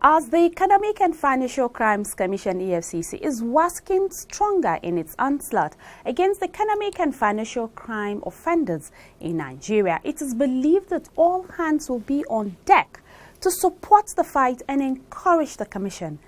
As the Economic and Financial Crimes Commission (EFCC) is waxing stronger in its onslaught against economic and financial crime offenders in Nigeria, it is believed that all hands will be on deck to support the fight and encourage the Commission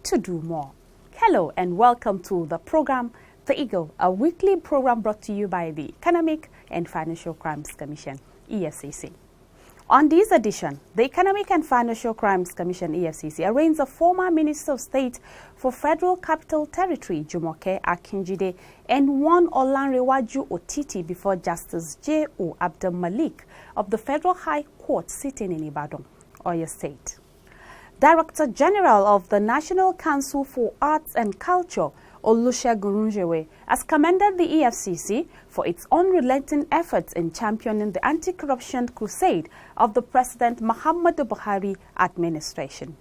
to do more. Hello and welcome to the program The Eagle, a weekly program brought to you by the Economic and Financial Crimes Commission (EFCC). On this edition, the Economic and Financial Crimes Commission (EFCC) arraigns a former Minister of State for Federal Capital Territory, Jumoke Akinjide, and one Olanrewaju Otiti before Justice J.O. Abdul Malik of the Federal High Court sitting in Ibadan, Oyo State. Director General of the National Council for Arts and Culture, Olusegun Runjewe, has commended the EFCC for its unrelenting efforts in championing the anti-corruption crusade of the President Muhammadu Buhari administration.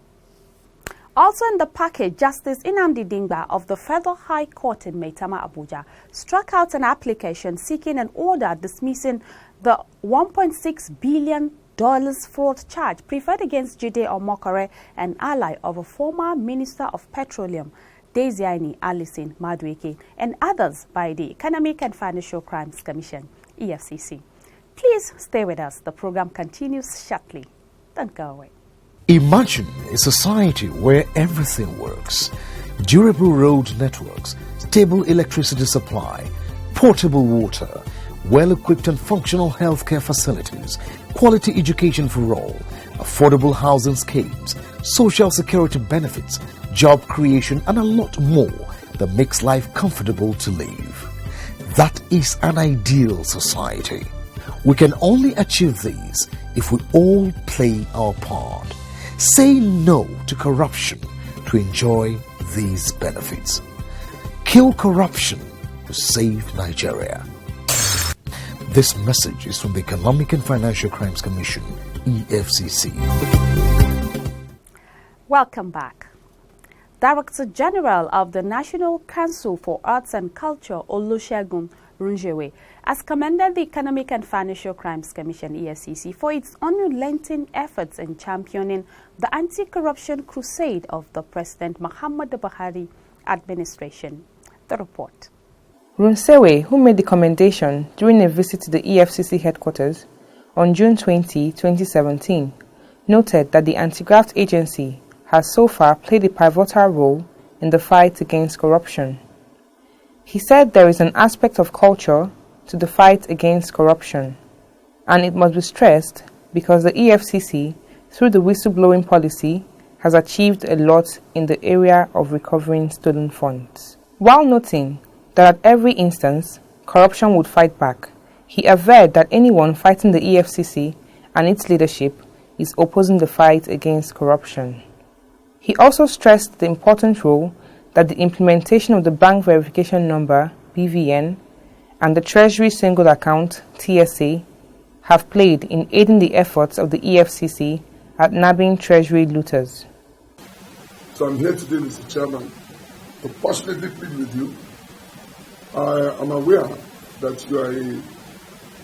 Also in the package, Justice Nnamdi Dingba of the Federal High Court in Maitama, Abuja, struck out an application seeking an order dismissing the $1.6 billion fraud charge preferred against Jide Omokore, an ally of a former Minister of Petroleum, Desiani Alison Madueke, and others by the Economic and Financial Crimes Commission, EFCC. Please stay with us. The program continues shortly. Don't go away. Imagine a society where everything works. Durable road networks, stable electricity supply, portable water, well-equipped and functional healthcare facilities, quality education for all, affordable housing schemes, social security benefits, job creation, and a lot more that makes life comfortable to live. That is an ideal society. We can only achieve these if we all play our part. Say no to corruption to enjoy these benefits. Kill corruption to save Nigeria. This message is from the Economic and Financial Crimes Commission, EFCC. Welcome back. Director General of the National Council for Arts and Culture, Olusegun Runjewe, has commended the Economic and Financial Crimes Commission, EFCC, for its unrelenting efforts in championing the anti-corruption crusade of the President Muhammadu Buhari administration. The report. Runjewe, who made the commendation during a visit to the EFCC headquarters on June 20, 2017, noted that the anti-graft agency has so far played a pivotal role in the fight against corruption. He said there is an aspect of culture to the fight against corruption, and it must be stressed because the EFCC, through the whistleblowing policy, has achieved a lot in the area of recovering stolen funds. While noting that at every instance, corruption would fight back, he averred that anyone fighting the EFCC and its leadership is opposing the fight against corruption. He also stressed the important role that the implementation of the Bank Verification Number, BVN, and the Treasury Single Account, TSA, have played in aiding the efforts of the EFCC at nabbing Treasury looters. So I'm here today, Mr. Chairman, to passionately plead with you. I am aware that you are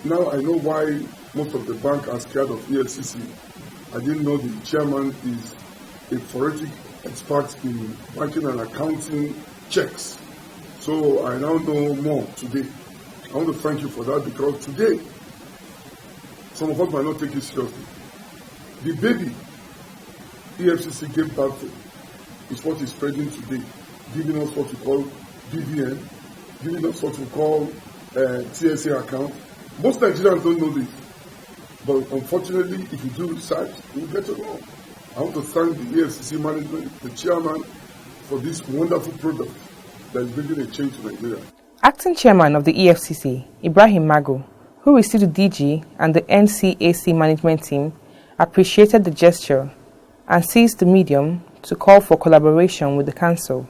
now I know why most of the bank are scared of EFCC. I didn't know the chairman is a forensic expert in banking and accounting checks. So I now know more today. I want to thank you for that because today, some of us might not take it seriously. The baby EFCC gave birth to is what is spreading today, giving us what we call BVN, giving us what we call TSA account. Most Nigerians don't know this, but unfortunately, if you do research, you get it wrong. I want to thank the EFCC management, the chairman, for this wonderful product that is bringing a change to Nigeria. Acting Chairman of the EFCC, Ibrahim Mago, who received the DG and the NCAC management team, appreciated the gesture and seized the medium to call for collaboration with the Council.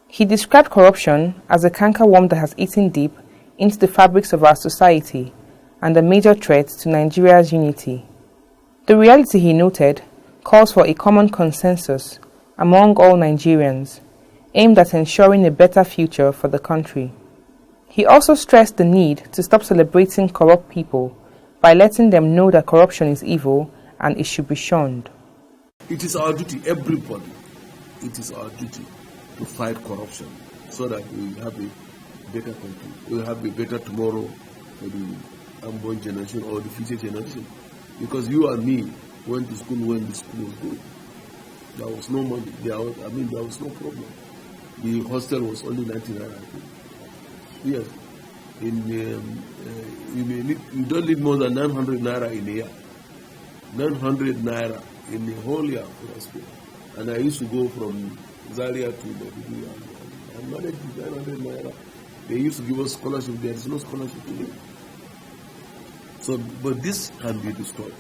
He described corruption as a cankerworm that has eaten deep into the fabrics of our society and a major threat to Nigeria's unity. The reality, he noted, calls for a common consensus among all Nigerians, aimed at ensuring a better future for the country. He also stressed the need to stop celebrating corrupt people by letting them know that corruption is evil and it should be shunned. It is our duty, everybody, it is our duty to fight corruption so that we will have a better country. We will have a better tomorrow for the unborn generation or the future generation. Because you and me went to school when the school was good. There was no money. There was no problem. The hostel was only 19 naira. Yes. You don't need more than 900 naira in a year. 900 naira in the whole year for a school. And I used to go from Zaria to Maiduguri and managed with 900 naira. They used to give us scholarship. There is no scholarship today. So, but this can be restored.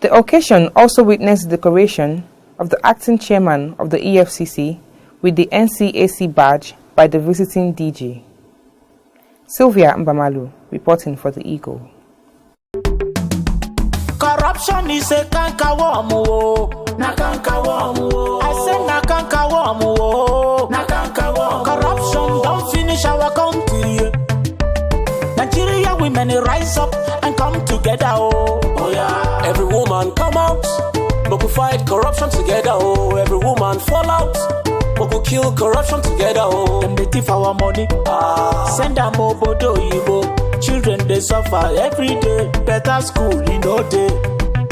The occasion also witnessed the decoration of the acting chairman of the EFCC with the NCAC badge by the visiting DG. Sylvia Mbamalu, reporting for the Eagle. Corruption is a cankerworm, na cankerworm. I say na cankerworm, na cankerworm. Corruption don't finish our country. Nigeria women rise up and come together, oh yeah. Every woman come out, we could fight corruption together, oh. Every woman fall out, we could kill corruption together, oh. Them they thief our money, send them obodo yibo. Children they suffer every day, better school in no day.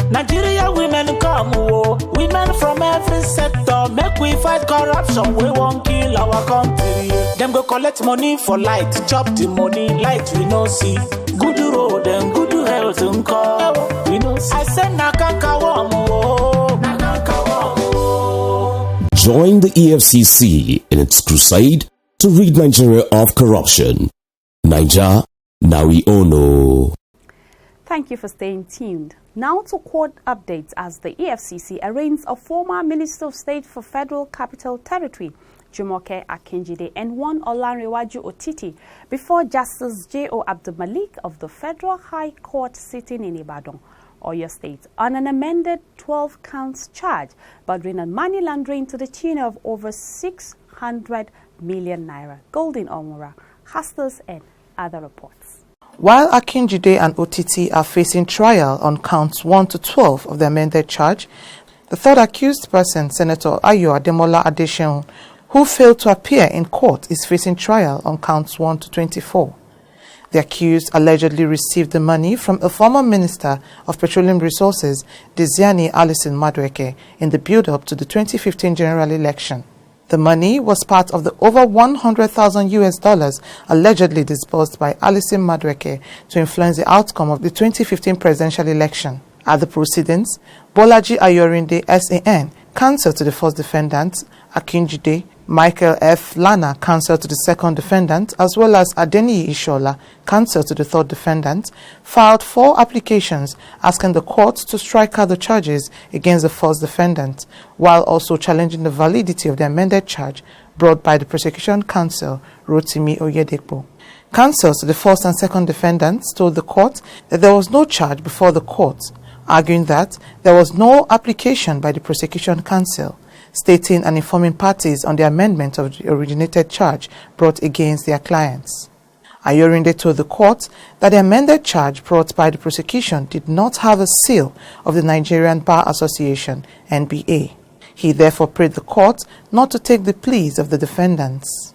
Nigeria women come, oh. Women from every sector, make we fight corruption, we won't kill our country. Them go collect money for light, chop the money, light we no see. Good road and good health and call, we no see. I said na cankerworm, oh, na cankerworm, oh. Join the EFCC in its crusade to rid Nigeria of corruption. Naija, now we all know. Thank you for staying tuned. Now to court updates as the EFCC arraigns a former Minister of State for Federal Capital Territory, Jumoke Akinjide, and one Olanrewaju Otiti before Justice J.O. Abdul Malik of the Federal High Court sitting in Ibadan, Oyo State, on an amended 12 counts charge bordering on money laundering to the tune of over 600 million naira. Golden Omura, Hustlers and other reports. While Akinjide and Otiti are facing trial on counts 1 to 12 of the amended charge, the third accused person, Senator Ayo Ademola Adeseun, who failed to appear in court, is facing trial on counts 1 to 24. The accused allegedly received the money from a former Minister of Petroleum Resources, Diziani Alison Madueke, in the build-up to the 2015 general election. The money was part of the over $100,000 allegedly disbursed by Alison Madueke to influence the outcome of the 2015 presidential election. At the proceedings, Bolaji Ayorinde SAN, counsel to the first defendant, Akinjide, Michael F. Lana, counsel to the second defendant, as well as Adeniyi Ishola, counsel to the third defendant, filed 4 applications asking the court to strike out the charges against the first defendant, while also challenging the validity of the amended charge brought by the prosecution counsel, Rotimi Oyedepo. Counsel to the first and second defendants told the court that there was no charge before the court, arguing that there was no application by the prosecution counsel, stating and informing parties on the amendment of the originated charge brought against their clients. Ayorinde told the court that the amended charge brought by the prosecution did not have a seal of the Nigerian Bar Association, NBA. He therefore prayed the court not to take the pleas of the defendants.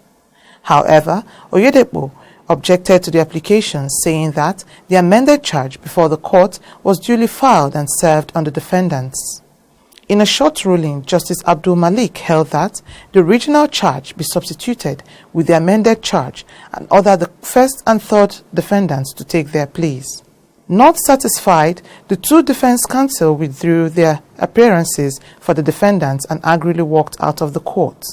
However, Oyedepo objected to the application, saying that the amended charge before the court was duly filed and served on the defendants. In a short ruling, Justice Abdul Malik held that the original charge be substituted with the amended charge and ordered the first and third defendants to take their pleas. Not satisfied, the two defense counsel withdrew their appearances for the defendants and angrily walked out of the court.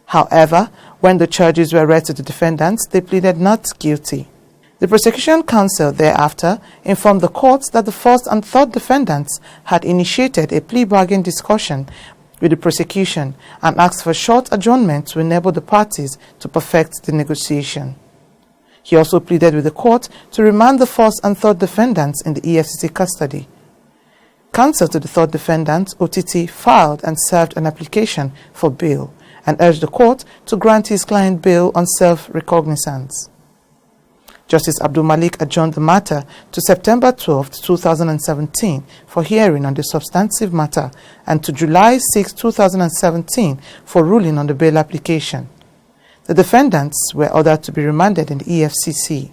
However, when the charges were read to the defendants, they pleaded not guilty. The prosecution counsel thereafter informed the court that the first and third defendants had initiated a plea bargain discussion with the prosecution and asked for short adjournment to enable the parties to perfect the negotiation. He also pleaded with the court to remand the first and third defendants in the EFCC custody. Counsel to the third defendant, OTT, filed and served an application for bail and urged the court to grant his client bail on self-recognizance. Justice Abdul Malik adjourned the matter to September 12, 2017 for hearing on the substantive matter and to July 6, 2017 for ruling on the bail application. The defendants were ordered to be remanded in the EFCC.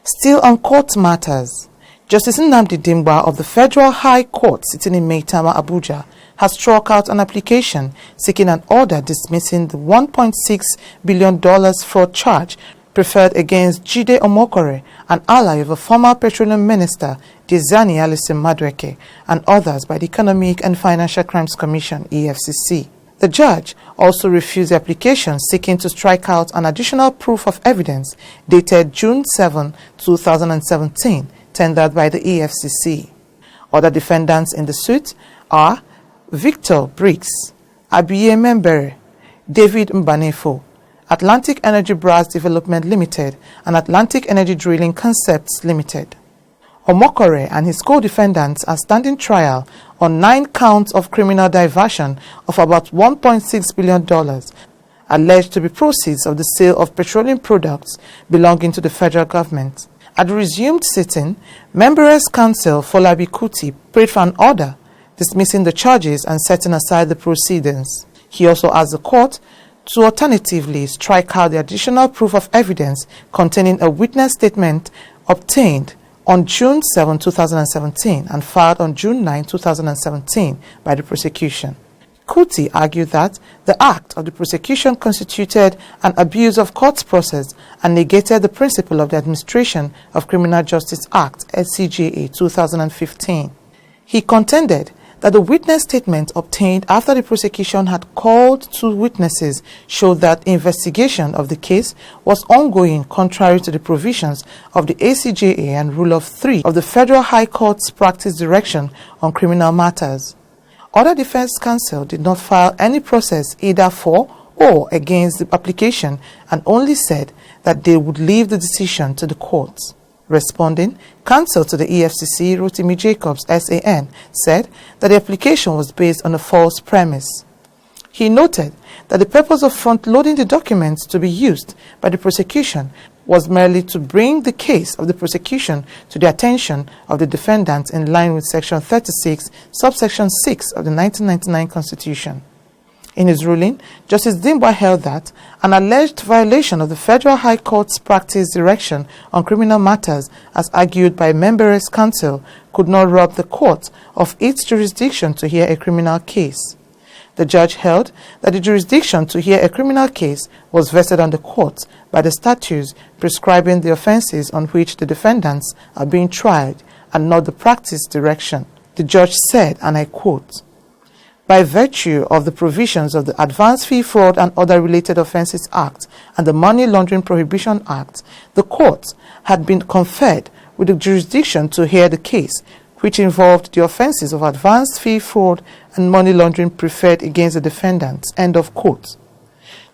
Still on court matters, Justice Nnamdi Dimgba of the Federal High Court sitting in Maitama, Abuja, has struck out an application seeking an order dismissing the $1.6 billion fraud charge preferred against Jide Omokore, an ally of a former petroleum minister, Diezani Alison Madueke, and others by the Economic and Financial Crimes Commission, EFCC. The judge also refused the application seeking to strike out an additional proof of evidence dated June 7, 2017, tendered by the EFCC. Other defendants in the suit are Victor Briggs, Abiye Membere, David Mbanefo, Atlantic Energy Brass Development Limited, and Atlantic Energy Drilling Concepts Limited. Omokore and his co-defendants are standing trial on 9 counts of criminal diversion of about $1.6 billion, alleged to be proceeds of the sale of petroleum products belonging to the federal government. At the resumed sitting, Members Counsel Folabi Kuti prayed for an order dismissing the charges and setting aside the proceedings. He also asked the court to alternatively strike out the additional proof of evidence containing a witness statement obtained on June 7, 2017 and filed on June 9, 2017 by the prosecution. Kuti argued that the act of the prosecution constituted an abuse of court's process and negated the principle of the Administration of Criminal Justice Act, SCJA 2015. He contended that the witness statement obtained after the prosecution had called 2 witnesses showed that investigation of the case was ongoing contrary to the provisions of the ACJA and Rule of 3 of the Federal High Court's Practice Direction on Criminal Matters. Other defense counsel did not file any process either for or against the application and only said that they would leave the decision to the courts. Responding, counsel to the EFCC, Rotimi Jacobs, SAN, said that the application was based on a false premise. He noted that the purpose of front-loading the documents to be used by the prosecution was merely to bring the case of the prosecution to the attention of the defendants in line with Section 36, subsection 6 of the 1999 Constitution. In his ruling, Justice Dimgba held that an alleged violation of the Federal High Court's Practice Direction on Criminal Matters, as argued by Members Counsel, could not rob the court of its jurisdiction to hear a criminal case. The judge held that the jurisdiction to hear a criminal case was vested on the court by the statutes prescribing the offences on which the defendants are being tried and not the practice direction. The judge said, and I quote, "By virtue of the provisions of the Advance Fee Fraud and Other Related Offences Act and the Money Laundering Prohibition Act, the court had been conferred with the jurisdiction to hear the case, which involved the offences of advance fee fraud and money laundering preferred against the defendants." End of quote.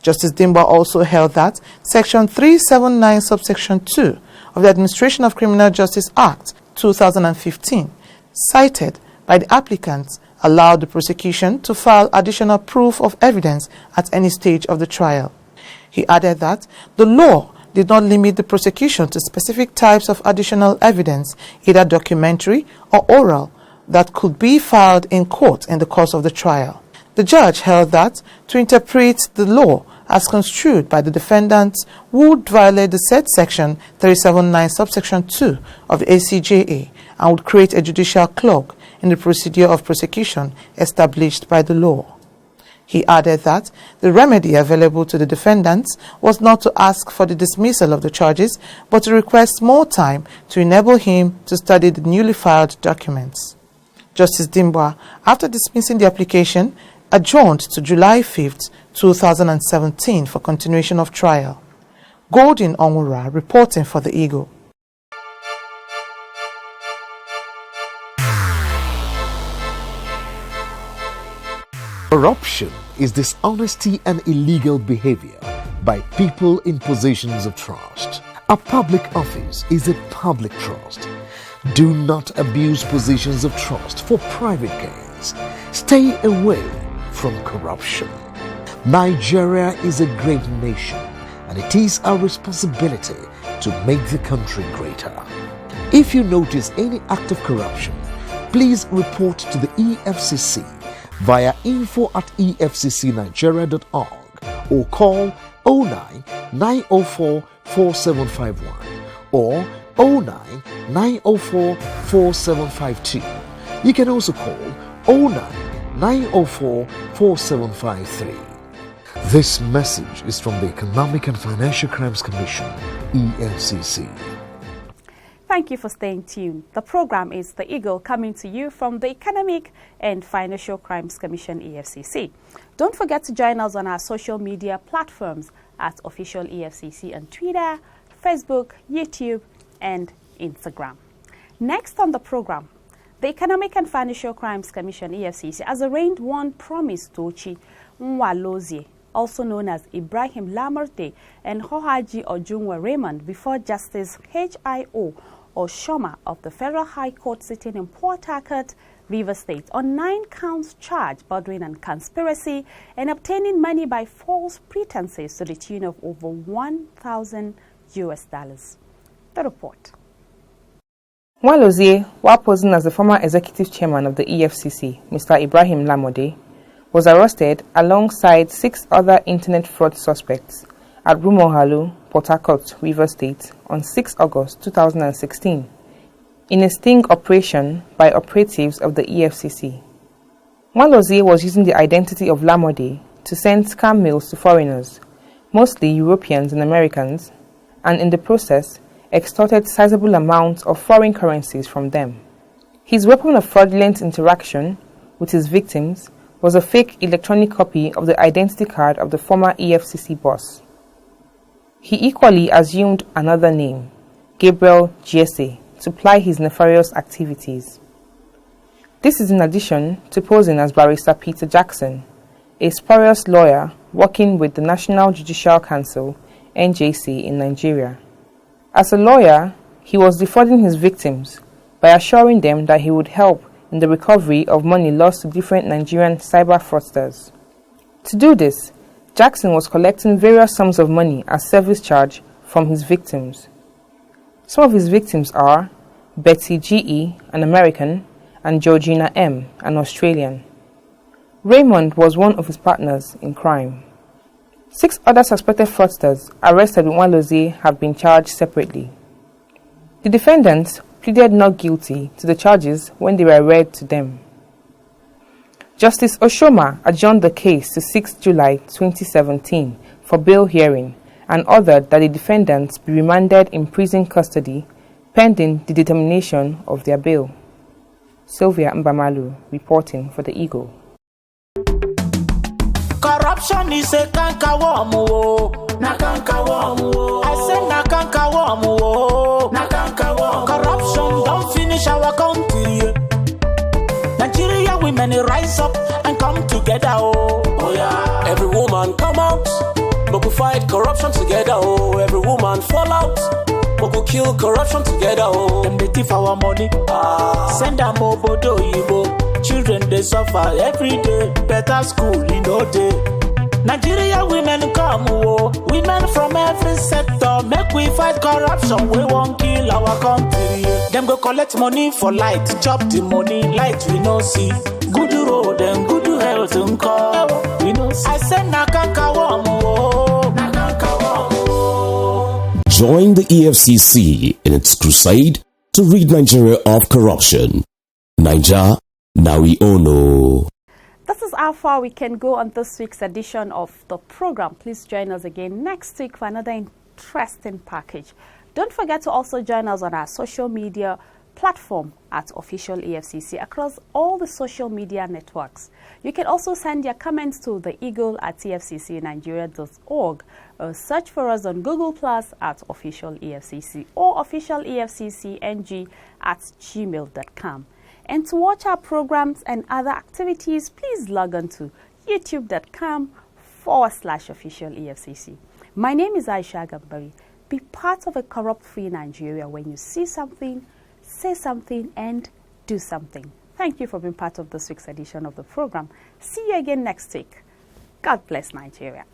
Justice Dimgba also held that Section 379, subsection 2 of the Administration of Criminal Justice Act 2015, cited by the applicants, allowed the prosecution to file additional proof of evidence at any stage of the trial. He added that the law did not limit the prosecution to specific types of additional evidence, either documentary or oral, that could be filed in court in the course of the trial. The judge held that to interpret the law as construed by the defendants would violate the said Section 379, subsection 2 of the ACJA and would create a judicial cloak in the procedure of prosecution established by the law. He added that the remedy available to the defendants was not to ask for the dismissal of the charges, but to request more time to enable him to study the newly filed documents. Justice Dimbwa, after dismissing the application, adjourned to July 5th, 2017 for continuation of trial. Golden Onwura reporting for the Eagle. Corruption is dishonesty and illegal behavior by people in positions of trust. A public office is a public trust. Do not abuse positions of trust for private gains. Stay away from corruption. Nigeria is a great nation, and it is our responsibility to make the country greater. If you notice any act of corruption, please report to the EFCC via info@efccnigeria.org or call 09 904 4751 or 09 904 4752. You can also call 09 904 4753. This message is from the Economic and Financial Crimes Commission, EFCC. Thank you for staying tuned. The program is The Eagle, coming to you from the Economic and Financial Crimes Commission, EFCC. Don't forget to join us on our social media platforms at Official EFCC on Twitter, Facebook, YouTube, and Instagram. Next on the program, the Economic and Financial Crimes Commission, EFCC, has arraigned one Promise Tochi Nwalozie, also known as Ibrahim Lamarte, and Hohaji Ojunwa Raymond before Justice H.I.O. Oshoma of the Federal High Court sitting in Port Harcourt, Rivers State, on 9 counts charged bordering on conspiracy and obtaining money by false pretenses to the tune of over $1,000 US. The report. Nwalozie, while posing as the former executive chairman of the EFCC, Mr. Ibrahim Lamode, was arrested alongside 6 other internet fraud suspects at Rumohalu, Port Harcourt, Rivers State on 6 August 2016 in a sting operation by operatives of the EFCC. Nwalozie was using the identity of Lamode to send scam mails to foreigners, mostly Europeans and Americans, and in the process extorted sizable amounts of foreign currencies from them. His weapon of fraudulent interaction with his victims was a fake electronic copy of the identity card of the former EFCC boss. He equally assumed another name, Gabriel Giese, to ply his nefarious activities. This is in addition to posing as Barrister Peter Jackson, a spurious lawyer working with the National Judicial Council, NJC, in Nigeria. As a lawyer, he was defrauding his victims by assuring them that he would help in the recovery of money lost to different Nigerian cyber fraudsters. To do this, Jackson was collecting various sums of money as service charge from his victims. Some of his victims are Betty G.E., an American, and Georgina M., an Australian. Raymond was one of his partners in crime. 6 other suspected fraudsters arrested with Nwalozie have been charged separately. The defendants pleaded not guilty to the charges when they were read to them. Justice Oshoma adjourned the case to 6 July 2017 for bail hearing and ordered that the defendants be remanded in prison custody pending the determination of their bail. Sylvia Mbamalu reporting for the Eagle. Corruption is a cankerworm, na cankerworm. I say na cankerworm, na cankerworm. Corruption don't finish our country. Nigeria women rise up and come together, oh yeah. Every woman come out, we could fight corruption together, oh. Every woman fall out, we could kill corruption together, oh. Them they thief our money, send them obodo yibo. Children they suffer every day, better school in no day. Nigeria women come, oh, women from every sector, make we fight corruption, we won't kill our country. Them go collect money for light, chop the money, light we no see. Good road and good health and call, we no see. I said na cankerworm, oh, na cankerworm, oh. Join the EFCC in its crusade to rid Nigeria of corruption. Naija, now we all know. This is how far we can go on this week's edition of the program. Please join us again next week for another interesting package. Don't forget to also join us on our social media platform at Official EFCC across all the social media networks. You can also send your comments to the eagle at efccnigeria.org or search for us on Google Plus at Official EFCC or Official EFCCNG at gmail.com. And to watch our programs and other activities, please log on to youtube.com/Official EFCC. My name is Aisha Gambari. Be part of a corrupt-free Nigeria. When you see something, say something and do something. Thank you for being part of this week's edition of the program. See you again next week. God bless Nigeria.